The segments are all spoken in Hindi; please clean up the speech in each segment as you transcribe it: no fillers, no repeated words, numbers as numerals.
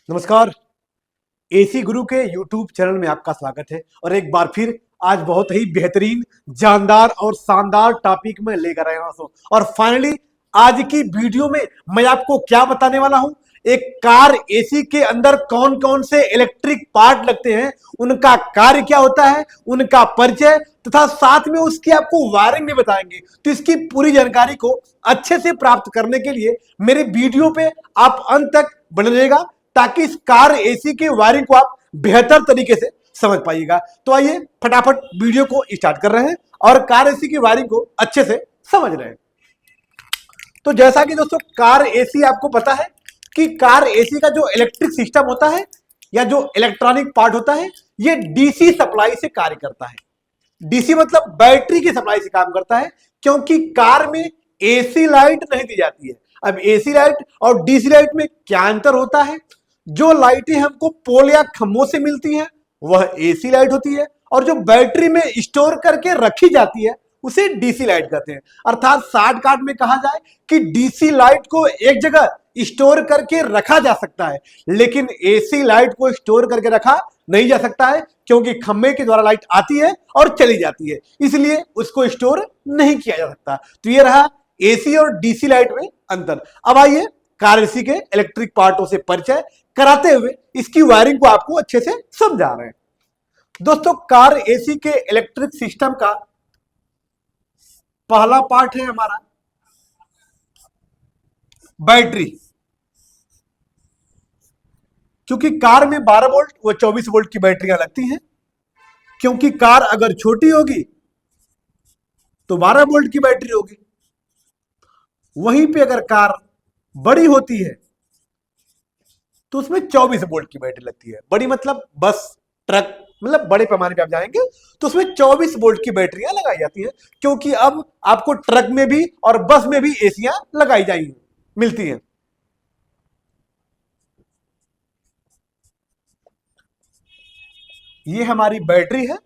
नमस्कार। एसी गुरु के YouTube चैनल में आपका स्वागत है और एक बार फिर आज बहुत ही बेहतरीन, जानदार और शानदार टॉपिक में लेकर आया हूं। और फाइनली आज की वीडियो में मैं आपको क्या बताने वाला हूं, एक कार एसी के अंदर कौन कौन से इलेक्ट्रिक पार्ट लगते हैं, उनका कार्य क्या होता है, उनका परिचय तथा साथ में उसकी आपको वायरिंग भी बताएंगे। तो इसकी पूरी जानकारी को अच्छे से प्राप्त करने के लिए मेरे वीडियो पे आप अंत तक बने रहिएगा ताकि इस कार एसी के वायरिंग को आप बेहतर तरीके से समझ पाइएगा। तो आइए फटाफट वीडियो को स्टार्ट कर रहे हैं और कार एसी की वायरिंग को अच्छे से समझ रहे हैं। तो जैसा कि दोस्तों कार एसी आपको पता है कि कार एसी का जो इलेक्ट्रिक सिस्टम होता है या जो इलेक्ट्रॉनिक पार्ट होता है, ये डीसी सप्लाई से कार्य करता है। डीसी मतलब बैटरी की सप्लाई से काम करता है, क्योंकि कार में एसी लाइट नहीं दी जाती है। अब एसी लाइट और डीसी लाइट में क्या अंतर होता है? जो लाइटें हमको पोल या खंभों से मिलती हैं वह एसी लाइट होती है, और जो बैटरी में स्टोर करके रखी जाती है उसे डीसी लाइट कहते हैं। अर्थात शॉर्टकट में कहा जाए कि डीसी लाइट को एक जगह स्टोर करके रखा जा सकता है, लेकिन एसी लाइट को स्टोर करके रखा नहीं जा सकता है, क्योंकि खंभे के द्वारा लाइट आती है और चली जाती है, इसलिए उसको स्टोर नहीं किया जा सकता। तो ये रहा एसी और डीसी लाइट में अंतर। अब आइए कार एसी के इलेक्ट्रिक पार्टों से परिचय कराते हुए इसकी वायरिंग को आपको अच्छे से समझा रहे हैं। दोस्तों कार एसी के इलेक्ट्रिक सिस्टम का पहला पार्ट है हमारा बैटरी। क्योंकि कार में 12 वोल्ट व 24 वोल्ट की बैटरियां लगती हैं, क्योंकि कार अगर छोटी होगी तो 12 वोल्ट की बैटरी होगी, वहीं पे अगर कार बड़ी होती है तो उसमें 24 वोल्ट की बैटरी लगती है। बड़ी मतलब बस, ट्रक, मतलब बड़े पैमाने पे आप जाएंगे तो उसमें 24 वोल्ट की बैटरियां लगाई जाती है, क्योंकि अब आपको ट्रक में भी और बस में भी एसियां लगाई जाएंगी मिलती हैं। ये हमारी बैटरी है।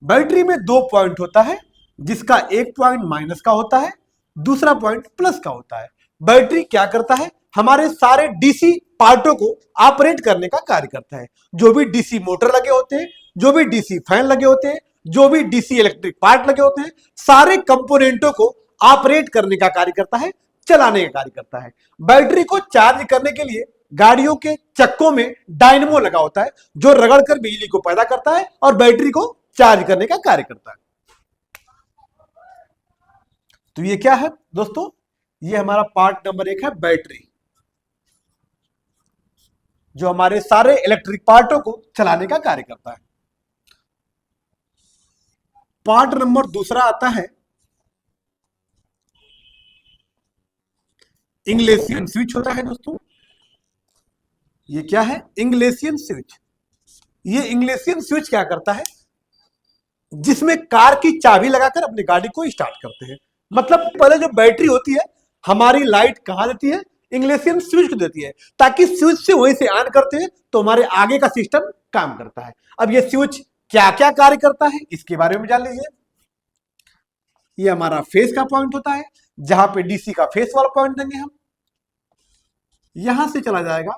बैटरी में दो पॉइंट होता है, जिसका एक पॉइंट माइनस का होता है, दूसरा पॉइंट प्लस का होता है। बैटरी क्या करता है? हमारे सारे डीसी पार्टों को ऑपरेट करने का कार्य करता है। जो भी डीसी मोटर लगे होते हैं, जो भी डीसी फैन लगे होते हैं, जो भी डीसी इलेक्ट्रिक पार्ट लगे होते हैं, सारे कंपोनेंटों को ऑपरेट करने का कार्य करता है, चलाने का कार्य करता है। बैटरी को चार्ज करने के लिए गाड़ियों के चक्कों में डायनेमो लगा होता है, जो रगड़कर बिजली को पैदा करता है और बैटरी को चार्ज करने का कार्य करता है। तो ये क्या है दोस्तों? ये हमारा पार्ट नंबर 1 है बैटरी, जो हमारे सारे इलेक्ट्रिक पार्टों को चलाने का कार्य करता है। पार्ट नंबर दूसरा आता है इंग्लेसियन स्विच होता है दोस्तों। ये क्या है? इंग्लेसियन स्विच। ये इंग्लेसियन स्विच क्या करता है? जिसमें कार की चाबी लगाकर अपनी गाड़ी को स्टार्ट करते हैं। मतलब पहले जो बैटरी होती है हमारी लाइट कहां देती है? इंग्लेसियन स्विच को देती है, ताकि स्विच से वहीं से ऑन करते हैं तो हमारे आगे का सिस्टम काम करता है। अब ये स्विच क्या क्या कार्य करता है इसके बारे में जान लीजिए। ये हमारा फेस का पॉइंट होता है, जहां पे डीसी का फेस वाला पॉइंट देंगे हम। यहां से चला जाएगा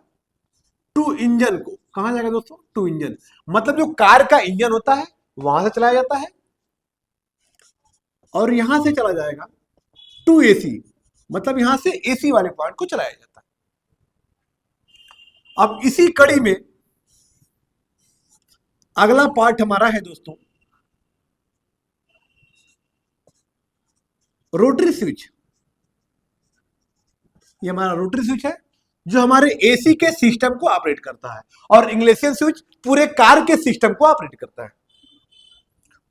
टू इंजन को। कहां जाएगा दोस्तों? टू इंजन, मतलब जो कार का इंजन होता है वहां से चलाया जाता है, और यहां से चला जाएगा टू एसी, मतलब यहां से एसी वाले पॉइंट को चलाया जाता है। अब इसी कड़ी में अगला पार्ट हमारा है दोस्तों रोटरी स्विच। ये हमारा रोटरी स्विच है, जो हमारे एसी के सिस्टम को ऑपरेट करता है, और इंग्लेसियन स्विच पूरे कार के सिस्टम को ऑपरेट करता है।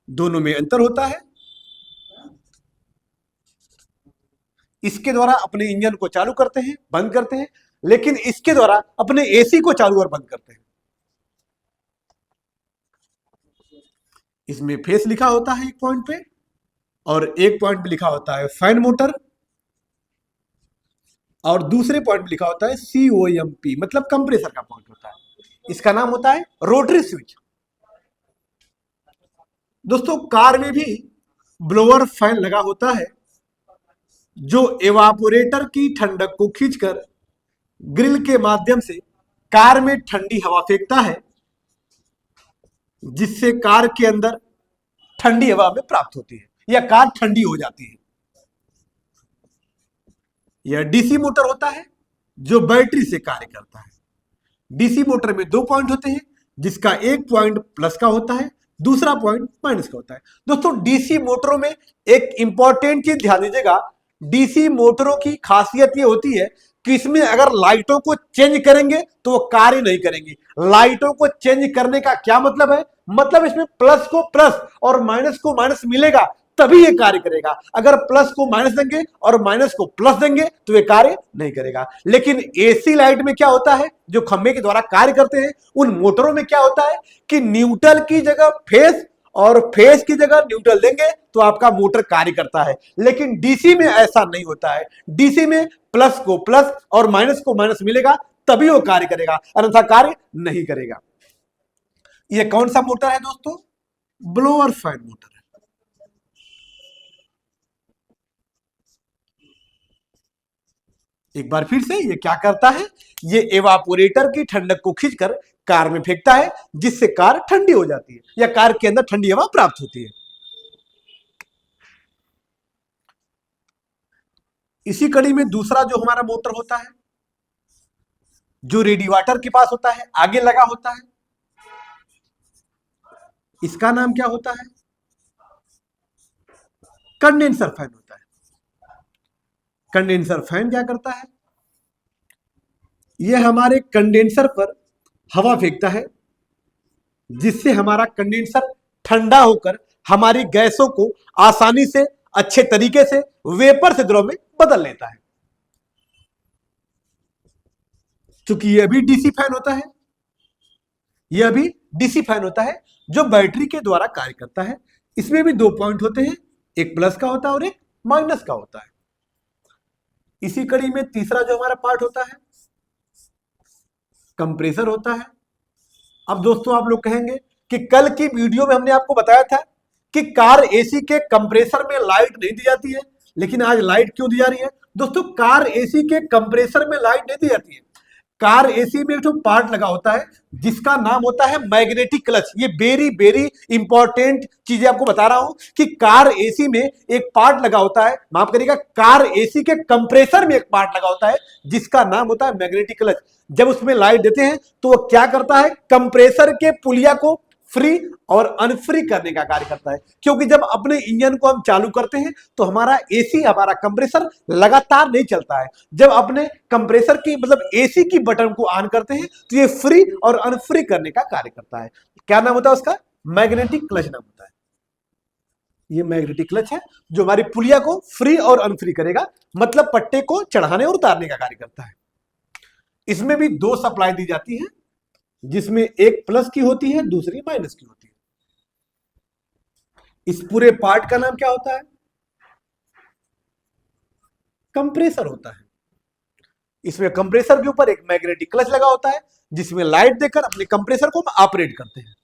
दोनों में अंतर होता है। इसके द्वारा अपने इंजन को चालू करते हैं, बंद करते हैं, लेकिन इसके द्वारा अपने एसी को चालू और बंद करते हैं। इसमें फेस लिखा होता है एक पॉइंट पे, और एक पॉइंट पे लिखा होता है फैन मोटर, और दूसरे पॉइंट पे लिखा होता है COMP, मतलब कंप्रेसर का पॉइंट होता है। इसका नाम होता है रोटरी स्विच। दोस्तों कार में भी ब्लोअर फैन लगा होता है, जो एवापोरेटर की ठंडक को खींचकर ग्रिल के माध्यम से कार में ठंडी हवा फेंकता है, जिससे कार के अंदर ठंडी हवा में प्राप्त होती है या कार ठंडी हो जाती है। यह डीसी मोटर होता है जो बैटरी से कार्य करता है। डीसी मोटर में 2 पॉइंट होते हैं, जिसका एक पॉइंट प्लस का होता है, दूसरा पॉइंट माइनस का होता है। दोस्तों डीसी मोटरों में एक इंपॉर्टेंट चीज ध्यान दीजिएगा, डीसी मोटरों की खासियत ये होती है कि इसमें अगर लाइटों को चेंज करेंगे तो वो कार्य नहीं करेंगी। लाइटों को चेंज करने का क्या मतलब है? मतलब इसमें प्लस को प्लस और माइनस को माइनस मिलेगा तभी ये कार्य करेगा। अगर प्लस को माइनस देंगे और माइनस को प्लस देंगे तो ये कार्य नहीं करेगा। लेकिन एसी लाइट में क्या होता है, जो खंभे के द्वारा कार्य करते हैं, उन मोटरों में क्या होता है कि न्यूट्रल की जगह फेस और फेस की जगह न्यूट्रल देंगे तो आपका मोटर कार्य करता है। लेकिन डीसी में ऐसा नहीं होता है। डीसी में प्लस को प्लस और माइनस को माइनस मिलेगा तभी वो कार्य करेगा, अन्यथा कार्य नहीं करेगा। ये कौन सा मोटर है दोस्तों? ब्लोअर फैन मोटर है। एक बार फिर से, ये क्या करता है? ये एवापोरेटर की ठंडक को खींचकर कार में फेंकता है, जिससे कार ठंडी हो जाती है या कार के अंदर ठंडी हवा प्राप्त होती है। इसी कड़ी में दूसरा जो हमारा मोटर होता है, जो रेडिएटर के पास होता है, आगे लगा होता है, इसका नाम क्या होता है? कंडेंसर फैन होता है। कंडेंसर फैन क्या करता है? यह हमारे कंडेंसर पर हवा फेंकता है, जिससे हमारा कंडेंसर ठंडा होकर हमारी गैसों को आसानी से, अच्छे तरीके से वेपर से द्रव में बदल लेता है। क्योंकि यह भी डीसी फैन होता है, यह भी डीसी फैन होता है जो बैटरी के द्वारा कार्य करता है। इसमें भी 2 पॉइंट होते हैं, एक प्लस का होता है और एक माइनस का होता है। इसी कड़ी में तीसरा जो हमारा पार्ट होता है, कंप्रेसर होता है। अब दोस्तों आप लोग कहेंगे कि कल की वीडियो में हमने आपको बताया था कि कार एसी के कंप्रेसर में लाइट नहीं दी जाती है, लेकिन आज लाइट क्यों दी जा रही है? दोस्तों कार एसी के कंप्रेसर में लाइट नहीं दी जाती है। कार एसी में एक तो पार्ट लगा होता है जिसका नाम होता है मैग्नेटिक क्लच। ये वेरी वेरी इंपॉर्टेंट चीजें आपको बता रहा हूं कि कार एसी में एक पार्ट लगा होता है, माफ करिएगा, कार एसी के कंप्रेसर में एक पार्ट लगा होता है जिसका नाम होता है मैग्नेटिक क्लच। जब उसमें लाइट देते हैं तो वो क्या करता है? कंप्रेसर के पुलिया को फ्री और अनफ्री करने का कार्य करता है। क्योंकि जब अपने इंजन को हम चालू करते हैं तो हमारा एसी, हमारा कंप्रेसर लगातार नहीं चलता है। जब अपने कंप्रेसर की मतलब एसी की बटन को ऑन करते हैं तो ये फ्री और अनफ्री करने का कार्य करता है। क्या नाम होता है उसका? मैग्नेटिक क्लच नाम होता है। ये मैग्नेटिक क्लच है जो हमारी पुलिया को फ्री और अनफ्री करेगा, मतलब पट्टे को चढ़ाने और उतारने का कार्य करता है। इसमें भी 2 सप्लाई दी जाती है, जिसमें एक प्लस की होती है, दूसरी माइनस की होती है। इस पूरे पार्ट का नाम क्या होता है? कंप्रेसर होता है। इसमें कंप्रेसर के ऊपर एक मैग्नेटिक क्लच लगा होता है जिसमें लाइट देकर अपने कंप्रेसर को हम ऑपरेट करते हैं।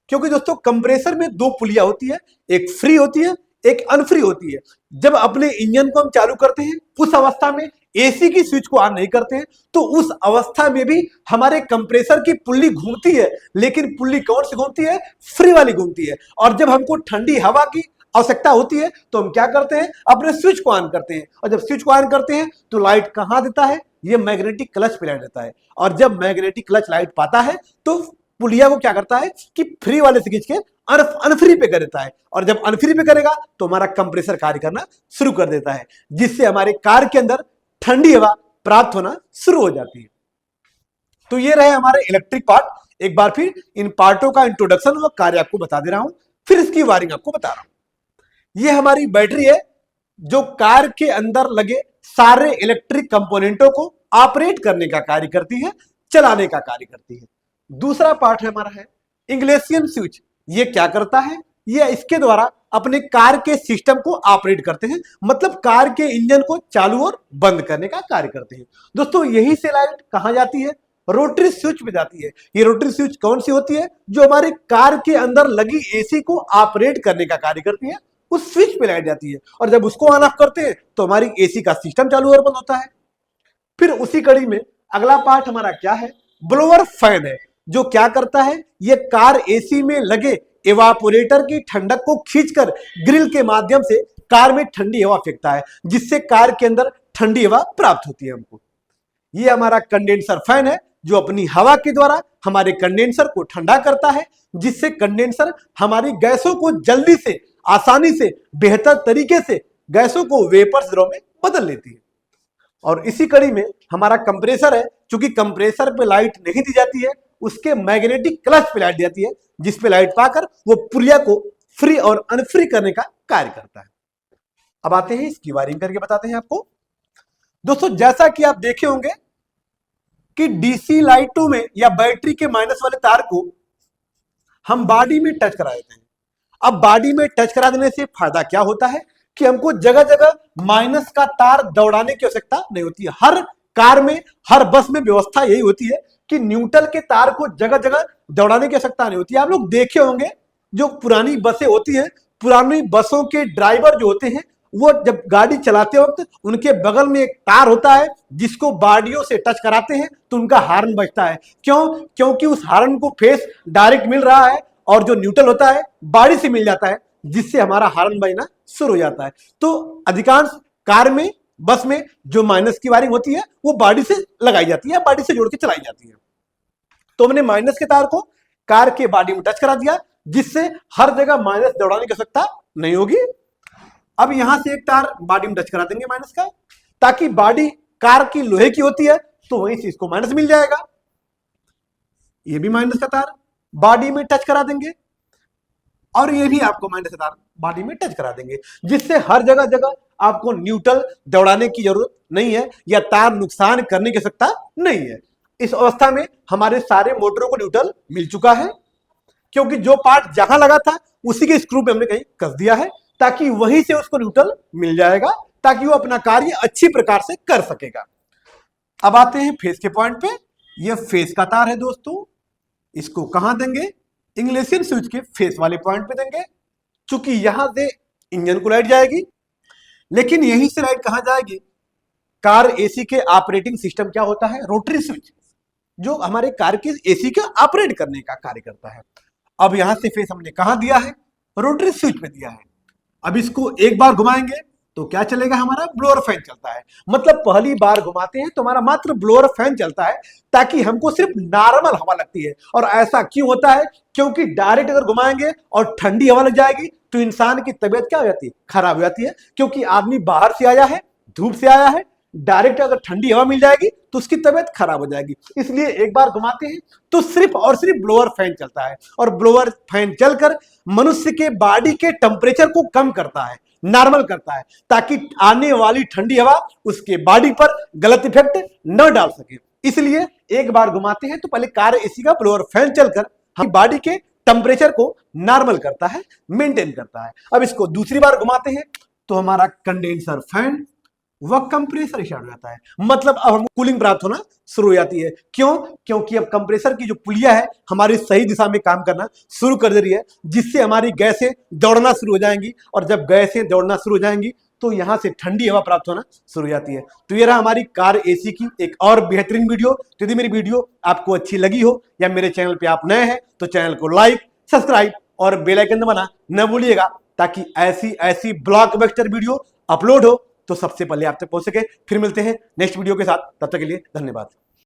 क्योंकि दोस्तों कंप्रेसर में 2 पुलिया होती है, एक फ्री होती है, एक अनफ्री होती है। जब अपने इंजन को हम चालू करते हैं उस अवस्था में एसी की स्विच को ऑन नहीं करते हैं तो उस अवस्था में भी हमारे कंप्रेसर की पुल्ली घूमती है, लेकिन पुल्ली कौन सी घूमती है? फ्री वाली घूमती है। और जब हमको ठंडी हवा की आवश्यकता होती है तो हम क्या करते हैं? अपने स्विच को ऑन करते हैं। और जब स्विच को ऑन करते हैं तो लाइट कहां देता है? ये मैग्नेटिक क्लच पे लाइट देता है। और जब मैग्नेटिक क्लच लाइट पाता है तो पुलिया को क्या करता है कि फ्री वाले से खींच के अनफ्री पे कर देता है। और जब अनफ्री पे करेगा तो हमारा कंप्रेसर कार्य करना शुरू कर देता है, जिससे हमारे कार के अंदर ठंडी हवा प्राप्त होना शुरू हो जाती है। तो ये रहे हमारे इलेक्ट्रिक पार्ट। एक बार फिर इन पार्टों का इंट्रोडक्शन व कार्य आपको बता दे रहा हूं, फिर इसकी वायरिंग आपको बता रहा हूं। ये हमारी बैटरी है जो कार के अंदर लगे सारे इलेक्ट्रिक कंपोनेंटों को ऑपरेट करने का कार्य करती है, चलाने का कार्य करती है। दूसरा पार्ट हमारा है इंग्लेसियम स्विच। ये क्या करता है? ये इसके द्वारा अपने कार के सिस्टम को ऑपरेट करते हैं, मतलब कार के इंजन को चालू और बंद करने का कार्य करते हैं। दोस्तों यही से लाइट कहां जाती है? रोटरी स्विच में जाती है। ये रोटरी स्विच कौन सी होती है? जो हमारे कार के अंदर लगी एसी को ऑपरेट करने का कार्य करती है, उस स्विच पे लाइट जाती है। और जब उसको ऑन ऑफ करते हैं तो हमारी एसी का सिस्टम चालू और बंद होता है। फिर उसी कड़ी में अगला पार्ट हमारा क्या है, ब्लोअर फैन है, जो क्या करता है, ये कार एसी में लगे इवापोरेटर की ठंडक को खींचकर ग्रिल के माध्यम से कार में ठंडी हवा फेंकता है, जिससे कार के अंदर ठंडी हवा प्राप्त होती है हमको। ये हमारा कंडेंसर फैन है, जो अपनी हवा के द्वारा हमारे कंडेंसर को ठंडा करता है, जिससे कंडेंसर हमारी गैसों को जल्दी से, आसानी से, बेहतर तरीके से गैसों को वेपर्स द्रव में बदल लेती है। और इसी कड़ी में हमारा कंप्रेसर है, क्योंकि कंप्रेसर पे लाइट नहीं दी जाती है, उसके मैग्नेटिक क्लच पे लाइट दी जाती है, जिस पे लाइट पाकर वो पुलिया को फ्री और अनफ्री करने का कार्य करता है। अब आते हैं इसकी वायरिंग करके बताते हैं आपको। दोस्तों, जैसा कि आप देखे होंगे कि डीसी लाइटों में या बैटरी के माइनस वाले तार को हम बॉडी में टच करा देते हैं। अब बॉडी में टच करा देने से फायदा क्या होता है कि हमको जगह जगह माइनस का तार दौड़ाने की आवश्यकता नहीं होती है। हर कार में, हर बस में व्यवस्था यही होती है कि न्यूट्रल के तार को जगह जगह दौड़ाने की आवश्यकता नहीं होती है। आप लोग देखे होंगे जो पुरानी बसें होती हैं, पुरानी बसों के ड्राइवर जो होते हैं, वो जब गाड़ी चलाते वक्त उनके बगल में एक तार होता है जिसको बाडियों से टच कराते हैं तो उनका हॉर्न बजता है। क्यों? क्योंकि उस हॉर्न को फेस डायरेक्ट मिल रहा है और जो न्यूट्रल होता है बाडी से मिल जाता है, जिससे हमारा हॉर्न बजना शुरू हो जाता है। तो अधिकांश कार में, बस में जो माइनस की वायरिंग होती है वो बाडी से लगाई जाती है, बाडी से जोड़ के चलाई जाती है। तो हमने माइनस के तार को कार के बॉडी में टच करा दिया, जिससे हर जगह माइनस दौड़ाने की आवश्यकता नहीं होगी। अब यहां से एक तार बॉडी में टच करा देंगे माइनस का, ताकि बॉडी कार की लोहे की होती है तो वहीं से इसको माइनस मिल जाएगा। ये भी माइनस का तार बॉडी में टच करा देंगे और ये भी आपको माइनस का तार बॉडी में टच करा देंगे, जिससे हर जगह जगह आपको न्यूट्रल दौड़ाने की जरूरत नहीं है या तार नुकसान करने की आवश्यकता नहीं है। इस अवस्था में हमारे सारे मोटरों को न्यूट्रल मिल चुका है, क्योंकि जो पार्ट जहां लगा था उसी के स्क्रू पे हमने कहीं कस दिया है, ताकि वहीं से उसको न्यूट्रल मिल जाएगा, ताकि वो अपना कार्य अच्छी प्रकार से कर सकेगा। अब आते हैं फेस के पॉइंट पे। ये फेस का तार है दोस्तों, इसको कहां देंगे, इंग्लिशियन स्विच के फेस वाले पॉइंट पे देंगे, चूंकि यहां से इंजन को लाइट जाएगी, लेकिन यहीं से लाइट कहां जाएगी, कार एसी के ऑपरेटिंग सिस्टम क्या होता है, रोटरी स्विच, जो हमारे कार के एसी का ऑपरेट करने का कार्य करता है। अब यहां से फेस हमने कहां दिया है, रोटरी स्विच में दिया है। अब इसको एक बार घुमाएंगे तो क्या चलेगा, हमारा ब्लोअर फैन चलता है। मतलब पहली बार घुमाते हैं तो हमारा मात्र ब्लोअर फैन चलता है, ताकि हमको सिर्फ नॉर्मल हवा लगती है। और ऐसा क्यों होता है, क्योंकि डायरेक्ट अगर घुमाएंगे और ठंडी हवा लग जाएगी तो इंसान की तबीयत क्या हो जाती है, खराब हो जाती है। क्योंकि आदमी बाहर से आया है, धूप से आया है, डायरेक्ट अगर ठंडी हवा मिल जाएगी तो उसकी तबीयत खराब हो जाएगी। इसलिए एक बार घुमाते हैं तो सिर्फ और सिर्फ ब्लोअर फैन चलता है, और ब्लोअर फैन चलकर मनुष्य के बॉडी के टेम्परेचर को कम करता है, नॉर्मल करता है, ताकि आने वाली ठंडी हवा उसके बॉडी पर गलत इफेक्ट न डाल सके। इसलिए एक बार घुमाते हैं तो पहले कार एसी का ब्लोअर फैन चलकर हम बॉडी के टेम्परेचर को नॉर्मल करता है, मेंटेन करता है। अब इसको दूसरी बार घुमाते हैं तो हमारा कंडेंसर फैन वह कंप्रेसर स्टार्ट हो जाता है। मतलब अब हमको कूलिंग प्राप्त होना शुरू हो जाती है। क्यों? क्योंकि अब कंप्रेसर की जो पुलिया है हमारी सही दिशा में काम करना शुरू कर दे रही है, जिससे हमारी गैसें दौड़ना शुरू हो जाएंगी, और जब गैसें दौड़ना शुरू हो जाएंगी तो यहां से ठंडी हवा प्राप्त होना शुरू हो जाती है। तो ये रहा हमारी कार एसी की एक और बेहतरीन वीडियो। तो यदि मेरी वीडियो आपको अच्छी लगी हो या मेरे चैनल पे आप नए हैं तो चैनल को लाइक, सब्सक्राइब और बेल आइकन दबाना न भूलिएगा, ताकि ऐसी ऐसी ब्लॉकबस्टर वीडियो अपलोड हो तो सबसे पहले आप तक पहुंच सके। फिर मिलते हैं नेक्स्ट वीडियो के साथ, तब तक के लिए धन्यवाद।